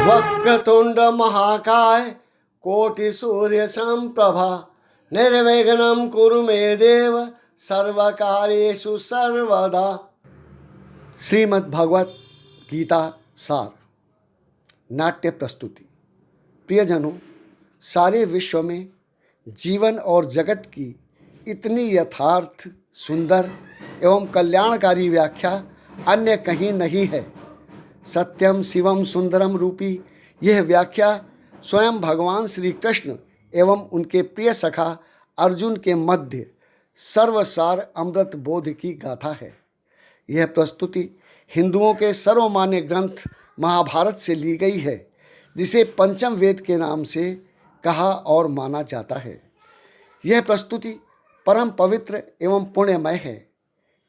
वक्रतुंड महाकाय कोटि सूर्य समप्रभा निर्विघ्नं कुरु मे देव सर्वकार्येषु सर्वदा। श्रीमद् भगवत गीता सार नाट्य प्रस्तुति। प्रियजनों, सारे विश्व में जीवन और जगत की इतनी यथार्थ, सुंदर एवं कल्याणकारी व्याख्या अन्य कहीं नहीं है। सत्यम शिवम सुंदरम रूपी यह व्याख्या स्वयं भगवान श्री कृष्ण एवं उनके प्रिय सखा अर्जुन के मध्य सर्वसार अमृत बोध की गाथा है। यह प्रस्तुति हिंदुओं के सर्वमान्य ग्रंथ महाभारत से ली गई है, जिसे पंचम वेद के नाम से कहा और माना जाता है। यह प्रस्तुति परम पवित्र एवं पुण्यमय है।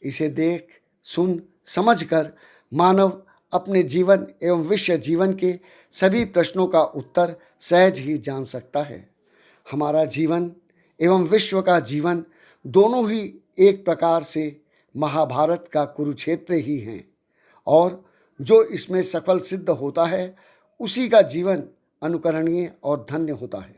इसे देख, सुन, समझकर मानव अपने जीवन एवं विश्व जीवन के सभी प्रश्नों का उत्तर सहज ही जान सकता है। हमारा जीवन एवं विश्व का जीवन दोनों ही एक प्रकार से महाभारत का कुरुक्षेत्र ही हैं, और जो इसमें सफल सिद्ध होता है उसी का जीवन अनुकरणीय और धन्य होता है।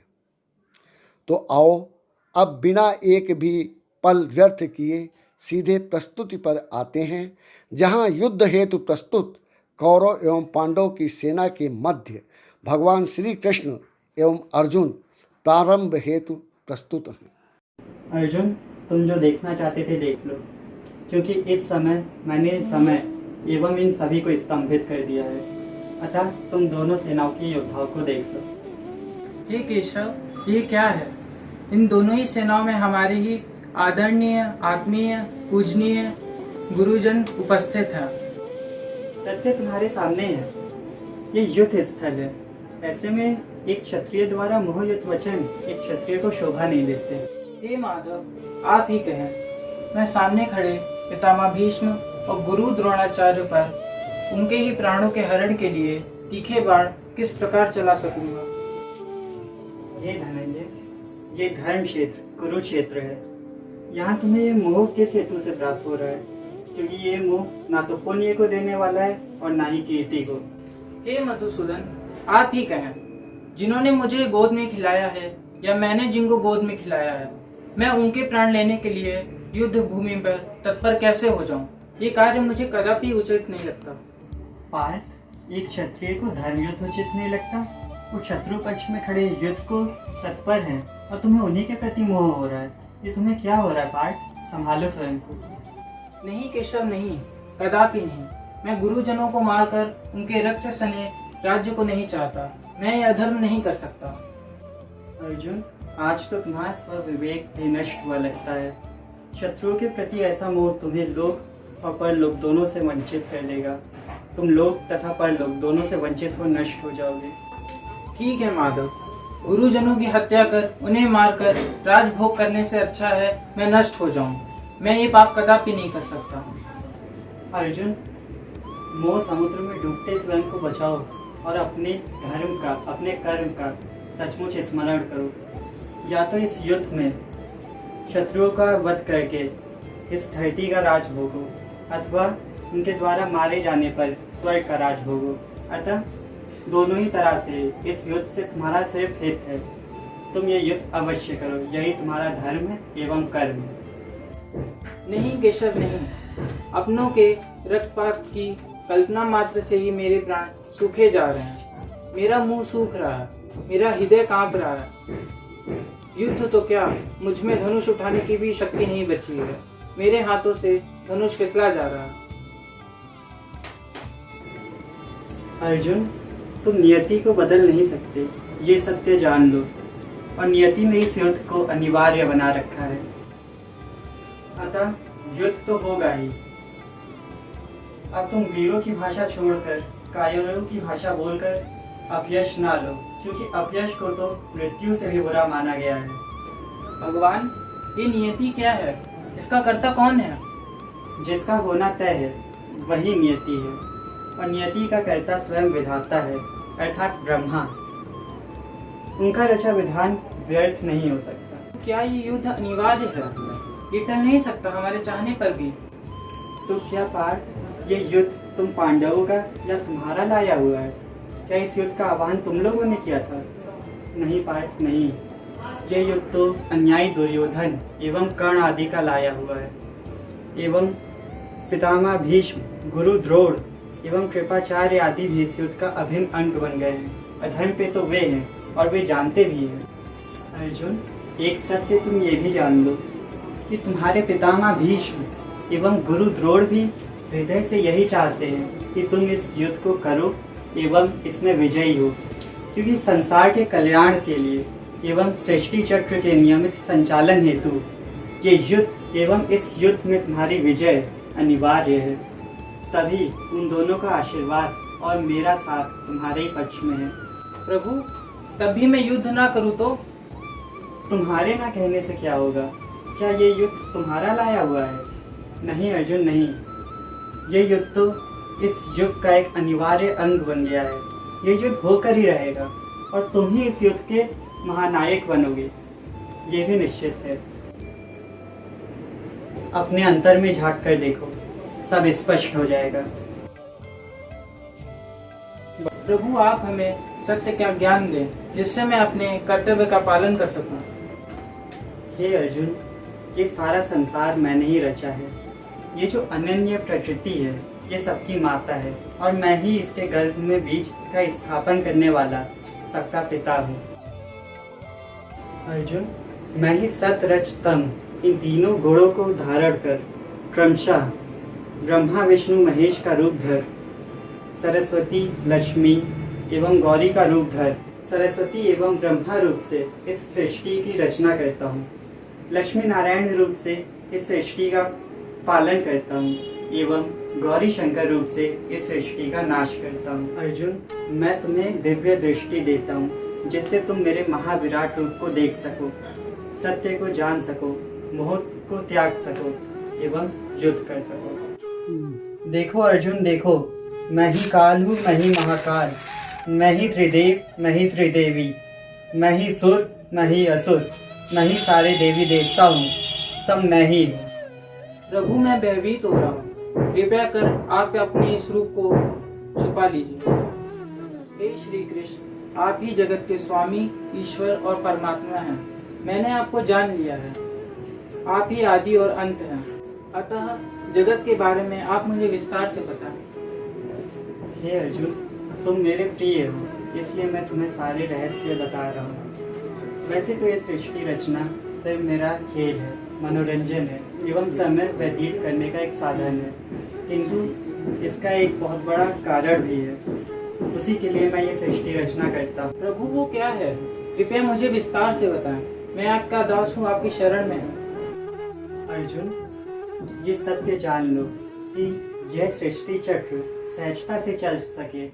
तो आओ अब बिना एक भी पल व्यर्थ किए सीधे प्रस्तुति पर आते हैं, जहां युद्ध हेतु प्रस्तुत कौरव एवं पांडव की सेना के मध्य भगवान श्री कृष्ण एवं अर्जुन प्रारंभ हेतु प्रस्तुत हैं। अर्जुन, तुम जो देखना चाहते थे देख लो, क्योंकि इस समय मैंने समय एवं इन सभी को स्तंभित कर दिया है। अतः तुम दोनों सेनाओं के योद्धाओं को देख लो। हे केशव, ये क्या है? इन दोनों ही सेनाओं में हमारे ही आदरणीय, आत्मीय, पूजनीय गुरुजन उपस्थित हैं। सत्य तुम्हारे सामने है। ये युद्ध स्थल है। ऐसे में एक क्षत्रिय द्वारा मोहयुक्त वचन एक क्षत्रिय को शोभा नहीं देते। हे माधव, आप ही कहें, मैं सामने खड़े पितामह भीष्म और गुरु द्रोणाचार्य पर उनके ही प्राणों के हरण के लिए तीखे बाण किस प्रकार चला सकूंगा? हे धनंजय, ये धर्म क्षेत्र कुरुक्षेत्र है। यहाँ तुम्हें ये मोह किस हेतु से प्राप्त हो रहा है? क्योंकि ये मोह ना तो पुण्य को देने वाला है और ना ही कीर्ति को। हे मधुसूदन, आप ही कहें, जिन्होंने मुझे गोद में खिलाया है या मैंने जिनको गोद में खिलाया है, मैं उनके प्राण लेने के लिए युद्ध भूमि पर तत्पर कैसे हो जाऊं? ये कार्य मुझे कदापि उचित नहीं लगता। पार्थ, एक क्षत्रिय को धर्म युद्ध उचित नहीं लगता? वो शत्रु पक्ष में खड़े युद्ध को तत्पर हैं और तुम्हें उन्हीं के प्रति मोह हो रहा है। ये तुम्हें क्या हो रहा है पार्थ? संभालो स्वयं को। नहीं केशव, नहीं, कदापि नहीं। मैं गुरुजनों को मारकर उनके रक्त से सने राज्य को नहीं चाहता। मैं ये अधर्म नहीं कर सकता। अर्जुन, आज तो तुम्हारा स्वविवेक भी नष्ट हुआ लगता है। शत्रुओं के प्रति ऐसा मोह तुम्हें लोक और परलोक दोनों से वंचित कर देगा। तुम लोक तथा परलोक दोनों से वंचित हो नष्ट हो जाओगे। ठीक है माधव, गुरुजनों की हत्या कर उन्हें मारकर राजभोग करने से अच्छा है मैं नष्ट हो जाऊं। मैं ये पाप कदापि नहीं कर सकता। अर्जुन, मोह समुद्र में डूबते स्वयं को बचाओ और अपने धर्म का, अपने कर्म का सचमुच स्मरण करो। या तो इस युद्ध में शत्रुओं का वध करके इस धरती का राज भोगो, अथवा उनके द्वारा मारे जाने पर स्वर्ग का राज भोगो। अतः दोनों ही तरह से इस युद्ध से तुम्हारा सिर्फ हित है। तुम ये युद्ध अवश्य करो, यही तुम्हारा धर्म है एवं कर्म है। नहीं केशव, नहीं। अपनों के रक्तपात की कल्पना मात्र से ही मेरे प्राण सूखे जा रहे हैं। मेरा मुंह सूख रहा है, मेरा हृदय कांप रहा है। युद्ध तो क्या, मुझ में धनुष उठाने की भी शक्ति नहीं बची है। मेरे हाथों से धनुष फिसला जा रहा है। अर्जुन, तुम नियति को बदल नहीं सकते, ये सत्य जान लो। और नियति ने इस युद्ध को अनिवार्य बना रखा है। अतः युद्ध तो होगा ही। अब तुम वीरों की भाषा छोड़कर कायरों की भाषा बोलकर अपयश ना लो, क्योंकि अपयश को तो मृत्यु से भी बुरा माना गया है। भगवान, ये नियति क्या है? इसका कर्ता कौन है? जिसका होना तय है वही नियति है, और नियति का कर्ता स्वयं विधाता है, अर्थात ब्रह्मा। उनका रचा विधान व्यर्थ नहीं हो सकता। क्या ये युद्ध अनिवार्य है? ये टल नहीं सकता हमारे चाहने पर भी। तो क्या पार्थ, ये युद्ध तुम पांडवों का या तुम्हारा लाया हुआ है? क्या इस युद्ध का आह्वान तुम लोगों ने किया था? नहीं पार्थ, नहीं। ये युद्ध तो अन्यायी दुर्योधन एवं कर्ण आदि का लाया हुआ है, एवं पितामह भीष्म, गुरु द्रोण एवं कृपाचार्य आदि भी इस युद्ध का अभिन्न अंग बन गए हैं। अधर्म पे तो वे हैं और वे जानते भी हैं। अर्जुन, एक सत्य तुम ये भी जान लो कि तुम्हारे पितामह भीष्म एवं गुरु द्रोण भी हृदय से यही चाहते हैं कि तुम इस युद्ध को करो एवं इसमें विजयी हो, क्योंकि संसार के कल्याण के लिए एवं सृष्टि चक्र के नियमित संचालन हेतु ये युद्ध एवं इस युद्ध में तुम्हारी विजय अनिवार्य है। तभी उन दोनों का आशीर्वाद और मेरा साथ तुम्हारे ही पक्ष में है। प्रभु, तब भी मैं युद्ध ना करूं तो? तुम्हारे ना कहने से क्या होगा? क्या ये युद्ध तुम्हारा लाया हुआ है? नहीं अर्जुन, नहीं। ये युद्ध तो इस युग का एक अनिवार्य अंग बन गया है। ये युद्ध होकर ही रहेगा और तुम ही इस युद्ध के महानायक बनोगे, ये भी निश्चित है। अपने अंतर में झांक कर देखो, सब स्पष्ट हो जाएगा। प्रभु, आप हमें सत्य का ज्ञान दें, जिससे मैं अपने कर्तव्य का पालन कर सकूं। हे अर्जुन, ये सारा संसार मैंने ही रचा है। ये जो अनन्य प्रकृति है, ये सबकी माता है और मैं ही इसके गर्भ में बीज का स्थापन करने वाला सबका पिता हूँ। अर्जुन, मैं ही सत रज तम इन तीनों गुणों को धारण कर क्रमशः ब्रह्मा विष्णु महेश का रूप धर, सरस्वती लक्ष्मी एवं गौरी का रूप धर, सरस्वती एवं ब्रह्मा रूप से इस सृष्टि की रचना करता हूँ, लक्ष्मी नारायण रूप से इस सृष्टि का पालन करता हूँ एवं गौरी शंकर रूप से इस सृष्टि का नाश करता हूँ। अर्जुन, मैं तुम्हें दिव्य दृष्टि देता हूँ, जिससे तुम मेरे महाविराट रूप को देख सको, सत्य को जान सको, मोह को त्याग सको एवं युद्ध कर सको। देखो अर्जुन, देखो, मैं ही काल हूँ, मैं ही महाकाल, मैं ही त्रिदेव, मैं ही त्रिदेवी, मैं ही सुर, मैं ही असुर, मैं ही सारे देवी देवता हूँ, सब मैं ही हूँ। प्रभु, मैं भयभीत हो रहा हूँ, कृपया कर आप अपने इस रूप को छुपा लीजिए। हे श्री कृष्ण, आप ही जगत के स्वामी, ईश्वर और परमात्मा हैं। मैंने आपको जान लिया है, आप ही आदि और अंत हैं। अतः जगत के बारे में आप मुझे विस्तार से बताएं। हे अर्जुन, तुम मेरे प्रिय हो, इसलिए मैं तुम्हें सारे रहस्य बता रहा हूँ। वैसे तो ये सृष्टि रचना सिर्फ मेरा खेल है, मनोरंजन है एवं समय व्यतीत करने का एक साधन है, किंतु इसका एक बहुत बड़ा कारण भी है। उसी के लिए मैं ये सृष्टि रचना करता हूँ। प्रभु, वो क्या है? कृपया मुझे विस्तार से बताएं। मैं आपका दास हूँ, आपकी शरण में हूँ। अर्जुन, ये सत्य जान लो कि यह सृष्टि चक्र सहजता से चल सके,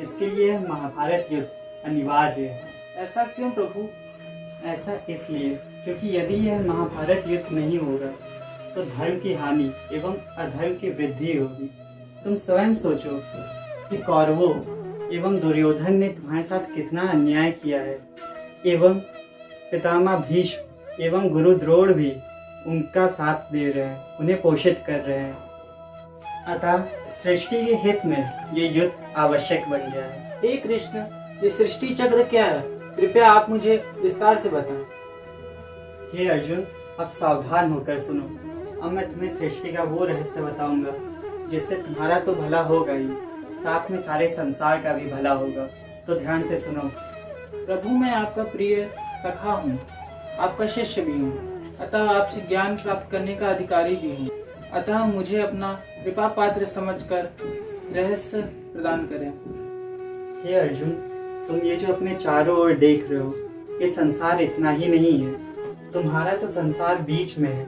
इसके लिए महाभारत युद्ध अनिवार्य है। ऐसा क्यों प्रभु? ऐसा इसलिए क्योंकि यदि यह महाभारत युद्ध नहीं होगा तो धर्म की हानि एवं अधर्म की वृद्धि होगी। तुम स्वयं सोचो कि कौरवों एवं दुर्योधन ने तुम्हारे साथ कितना अन्याय किया है, एवं पितामह भीष्म एवं गुरु द्रोण भी उनका साथ दे रहे हैं, उन्हें पोषित कर रहे हैं। अतः सृष्टि के हित में ये युद्ध आवश्यक बन गया है। हे कृष्ण, ये सृष्टि चक्र क्या है? कृपया आप मुझे विस्तार से बताएं। हे अर्जुन, अब सावधान होकर सुनो। अब मैं तुम्हें सृष्टि का वो रहस्य बताऊंगा जिससे तुम्हारा तो भला होगा ही, साथ में सारे संसार का भी भला होगा। तो ध्यान से सुनो। प्रभु, मैं आपका प्रिय सखा हूँ, आपका शिष्य भी हूँ, अतः आपसे ज्ञान प्राप्त करने का अधिकारी भी हूँ। अतः मुझे अपना कृपा पात्र समझकर रहस्य प्रदान करें। हे अर्जुन, तुम ये जो अपने चारों ओर देख रहे हो, ये संसार इतना ही नहीं है। तुम्हारा तो संसार बीच में है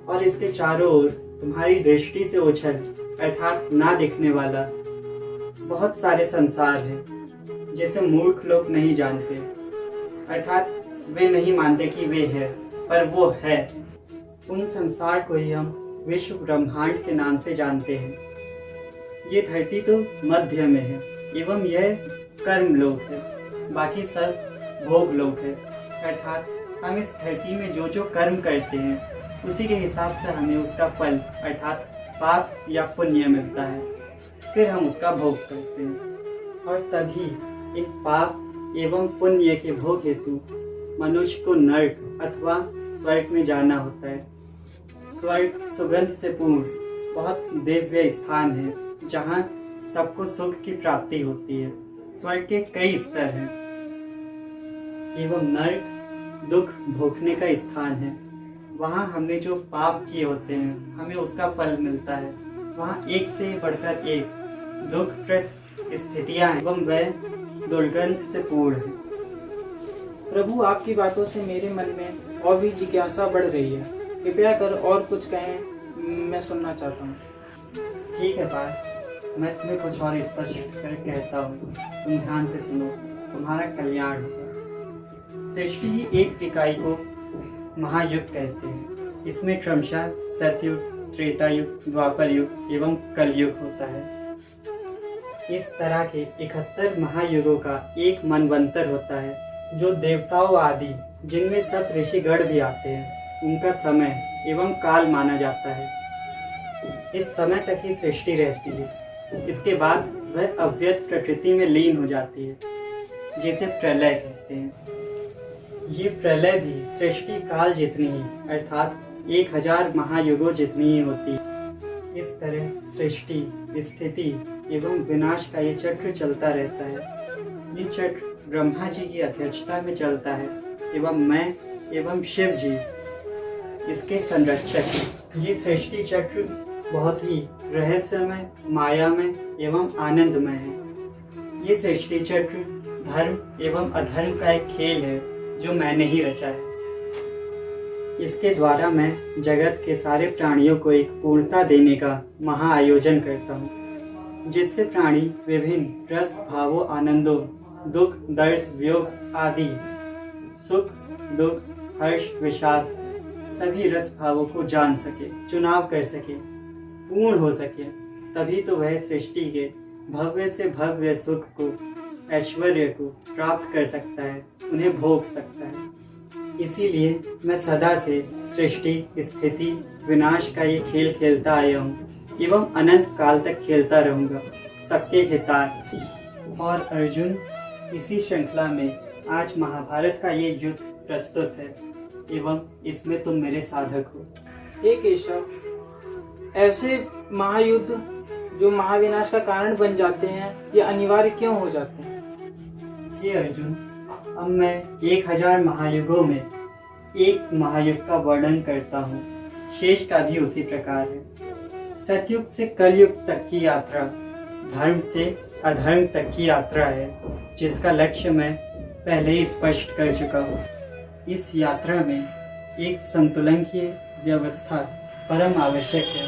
और इसके चारों ओर तुम्हारी दृष्टि से ओझल अर्थात ना दिखने वाला बहुत सारे संसार हैं, जिसे मूर्ख लोग नहीं जानते, अर्थात वे नहीं मानते कि वे है, पर वो है। उन संसार को ही हम विश्व ब्रह्मांड के नाम से जानते हैं। ये धरती तो मध्य में है एवं यह कर्म लोक है, बाकी सब भोग लोक है, अर्थात हम इस धरती में जो जो कर्म करते हैं उसी के हिसाब से हमें उसका फल अर्थात पाप या पुण्य मिलता है। फिर हम उसका भोग करते हैं और तभी इन पाप एवं पुण्य के भोग हेतु मनुष्य को नर्क अथवा स्वर्ग में जाना होता है। स्वर्ग सुगंध से पूर्ण बहुत दिव्य स्थान है जहाँ सबको सुख की प्राप्ति होती है। स्वर्ग के कई स्तर हैं एवं नर्क दुख भोगने का स्थान है। वहाँ हमने जो पाप किए होते हैं हमें उसका फल मिलता है। वहाँ एक से बढ़कर एक दुखप्रद स्थितियाँ हैं एवं वह दुर्गंध से पूर्ण है। प्रभु, आपकी बातों से मेरे मन में और भी जिज्ञासा बढ़ रही है। कृपया कर और कुछ कहें, मैं सुनना चाहता हूँ। ठीक है पार्थ, मैं तुम्हें कुछ और स्पष्ट कर कहता हूँ, तुम ध्यान से सुनो, तुम्हारा कल्याण होगा। सृष्टि की एक इकाई को महायुग कहते हैं। इसमें क्रमशः सतयुग, त्रेता युग, द्वापर युग एवं कलयुग होता है। इस तरह के 71 महायुगों का एक मनवंतर होता है जो देवताओं आदि जिनमें सप्त ऋषिगण भी आते हैं उनका समय एवं काल माना जाता है। इस समय तक ही सृष्टि रहती है। इसके बाद वह अव्यक्त प्रकृति में लीन हो जाती है जिसे प्रलय कहते हैं। ये प्रलय भी सृष्टि काल जितनी ही अर्थात 1000 महायुगों जितनी ही होती है। इस तरह सृष्टि, स्थिति एवं विनाश का ये चक्र चलता रहता है। ये चक्र ब्रह्मा जी की अध्यक्षता में चलता है एवं मैं एवं शिव जी इसके संरक्षक हैं। ये सृष्टि चक्र बहुत ही रहस्यमय, मायामय एवं आनंदमय है। ये सृष्टि चक्र धर्म एवं अधर्म का एक खेल है जो मैंने ही रचा है। इसके द्वारा मैं जगत के सारे प्राणियों को एक पूर्णता देने का महाआयोजन करता हूँ, जिससे प्राणी विभिन्न रस, भावों, आनंदों, दुख, दर्द, वियोग आदि सुख, दुख, हर्ष, विषाद सभी रस भावों को जान सके, चुनाव कर सके, पूर्ण हो सके। तभी तो वह सृष्टि के भव्य से भव्य सुख को, ऐश्वर्य को प्राप्त कर सकता है, उन्हें भोग सकता है। इसीलिए मैं सदा से सृष्टि, स्थिति, विनाश का ये खेल खेलता आया हूँ एवं अनंत काल तक खेलता रहूँगा, सबके हितार्थ। और अर्जुन, इसी श्रृंखला में आज महाभारत का ये युद्ध प्रस्तुत है एवं इसमें तुम मेरे साधक हो। हे केशव, ऐसे महायुद्ध जो महाविनाश का कारण बन जाते हैं, ये अनिवार्य क्यों हो जाते हैं? हे अर्जुन, अब मैं 1000 महायुगों में एक महायुग का वर्णन करता हूँ। शेष का भी उसी प्रकार है। सतयुग से कलयुग तक की यात्रा धर्म से अधर्म तक की यात्रा है, जिसका लक्ष्य मैं पहले ही स्पष्ट कर चुका हूँ। इस यात्रा में एक संतुलन की व्यवस्था परम आवश्यक है,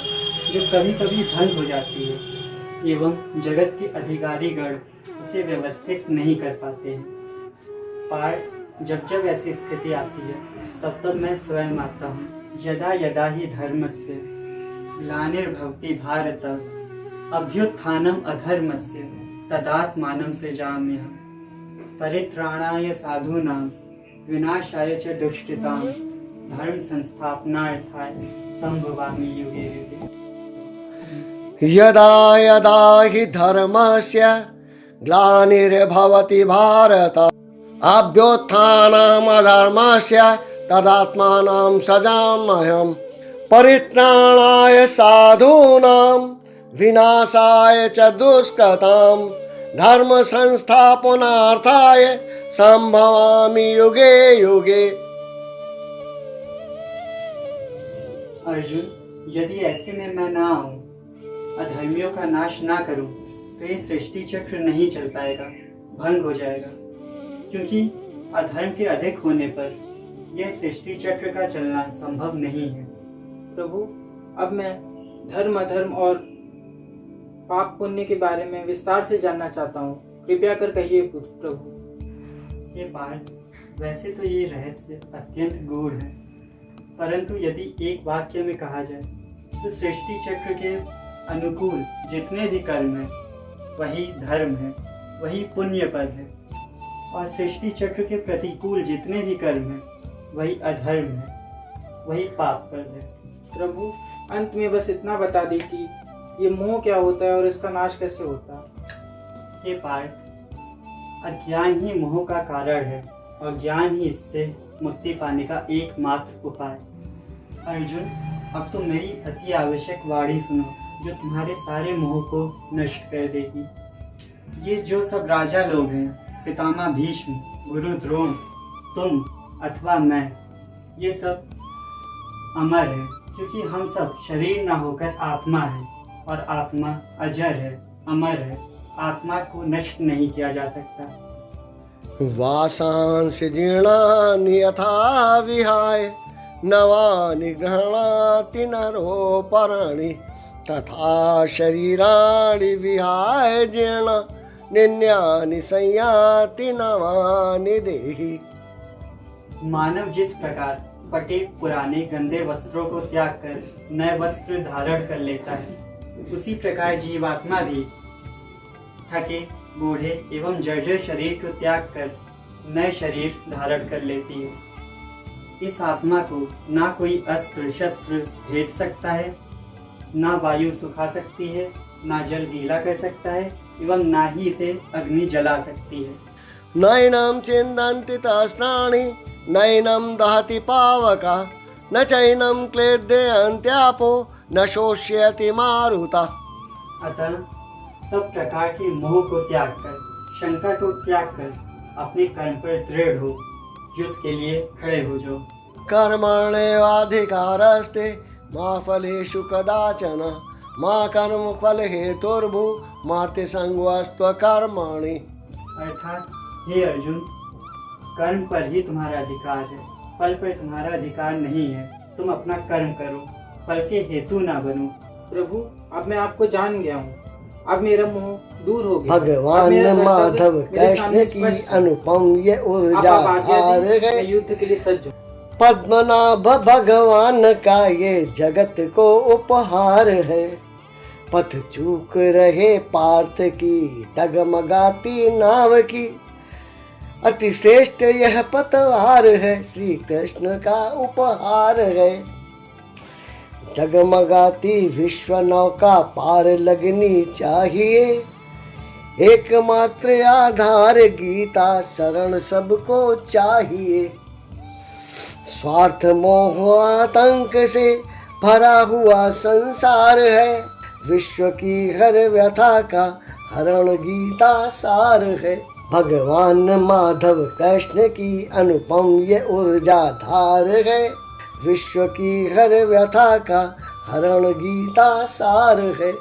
जो कभी कभी भंग हो जाती है एवं जगत के अधिकारीगण उसे व्यवस्थित नहीं कर पाते हैं। पार्थ, जब जब ऐसी स्थिति आती है तब तब मैं स्वयं आता हूँ। यदा यदा ही धर्मस्य ग्लानिर्भवति भारत अभ्युत्थानम अधर्मस्य तदात्मानं सृजाम्यहम् परित्राणाय साधूनां विनाशाय च दुष्कृतां धर्म संस्थापनार्थाय संभवामि युगे युगे। यदा यदा हि धर्मस्य ग्लानिर्भवति भारत अभ्युत्थानम् अधर्मस्य तदात्मानं सृजाम्यहम् परित्राणाय साधूनां विनाशाय च दुष्कृतां धर्म संस्थापनार्थाय संभवामि युगे युगे। अर्जुन, यदि ऐसे में मैं ना आऊं, अधर्मियों का नाश ना करूं, तो ये सृष्टि चक्र नहीं चल पाएगा, भंग हो जाएगा। क्योंकि अधर्म के अधिक होने पर यह सृष्टि चक्र का चलना संभव नहीं है। प्रभु, अब मैं धर्म, अधर्म और पाप पुण्य के बारे में विस्तार से जानना चाहता हूँ। कृपया कर कहिए प्रभु। ये पार्थ, वैसे तो ये रहस्य अत्यंत गूढ़ है, परंतु यदि एक वाक्य में कहा जाए तो सृष्टि चक्र के अनुकूल जितने भी कर्म हैं वही धर्म है, वही पुण्य पद है, और सृष्टि चक्र के प्रतिकूल जितने भी कर्म हैं वही अधर्म है, वही पाप पद है। प्रभु, अंत में बस इतना बता दे कि ये मोह क्या होता है और इसका नाश कैसे होता है? ये पार्थ, अज्ञान ही मोह का कारण है और ज्ञान ही इससे मुक्ति पाने का एकमात्र उपाय। अर्जुन, अब तुम मेरी अति आवश्यक वाणी सुनो जो तुम्हारे सारे मोह को नष्ट कर देगी। ये जो सब राजा लोग हैं, पितामह भीष्म, गुरु द्रोण, तुम अथवा मैं, ये सब अमर है क्योंकि हम सब शरीर ना होकर आत्मा है और आत्मा अजर है, अमर है। आत्मा को नष्ट नहीं किया जा सकता। वासांस जीर्णानि यथा विहाय नवानि गृह्णाति नरोपराणि तथा शरीराणि विहाय जीर्ण निन्यानि संयाति नवानि देहि। मानव जिस प्रकार फटे पुराने गंदे वस्त्रों को त्याग कर नए वस्त्र धारण कर लेता है, उसी प्रकार जीवात्मा भी थके, बूढ़े एवं जर्जर शरीर को त्याग कर नए शरीर धारण कर लेती है। इस आत्मा को ना कोई अस्त्र शस्त्र भेद सकता है, ना वायु सुखा सकती है, ना जल गीला कर सकता है एवं ना ही इसे अग्नि जला सकती है। नैनं छिन्दन्ति तस्त्राणि नैनं दहति पावका न चैनं क्लेदयन्त्यापो न शोष्यति मारुता। अतः सब प्रकार के मोह को त्याग कर, शंका को त्याग कर अपने कर्म पर दृढ़ हो, युद्ध के लिए खड़े हो जाओ। कर्मण्येवाधिकारस्ते मा फलेषु कदाचन मा कर्म फल हेतुर्भु मार्ते संगस्त्व कर्मणि। अर्थात हे अर्जुन, कर्म पर ही तुम्हारा अधिकार है, फल पर तुम्हारा अधिकार नहीं है। तुम अपना कर्म करो, फल के हेतु ना बनो। प्रभु, अब मैं आपको जान गया हूँ, अब मेरा मोह दूर हो गया। भगवान माधव कृष्ण की अनुपम ये ऊर्जा धार है। मैं युद्ध के लिए सज्ज हूँ। पद्मनाभ भगवान का ये जगत को उपहार है। पथ चूक रहे पार्थ की डगमगाती नाव की अति श्रेष्ठ यह पतवार है, श्री कृष्ण का उपहार है। डगमगाती विश्व नौका पार लगनी चाहिए, एकमात्र आधार गीता शरण सबको चाहिए। स्वार्थ मोह आतंक से भरा हुआ संसार है, विश्व की हर व्यथा का हरण गीता सार है। भगवान माधव कृष्ण की अनुपम ये ऊर्जा धार है, विश्व की हर व्यथा का हरण गीता सार है,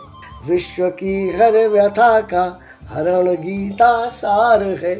विश्व की हर व्यथा का हरण गीता सार है।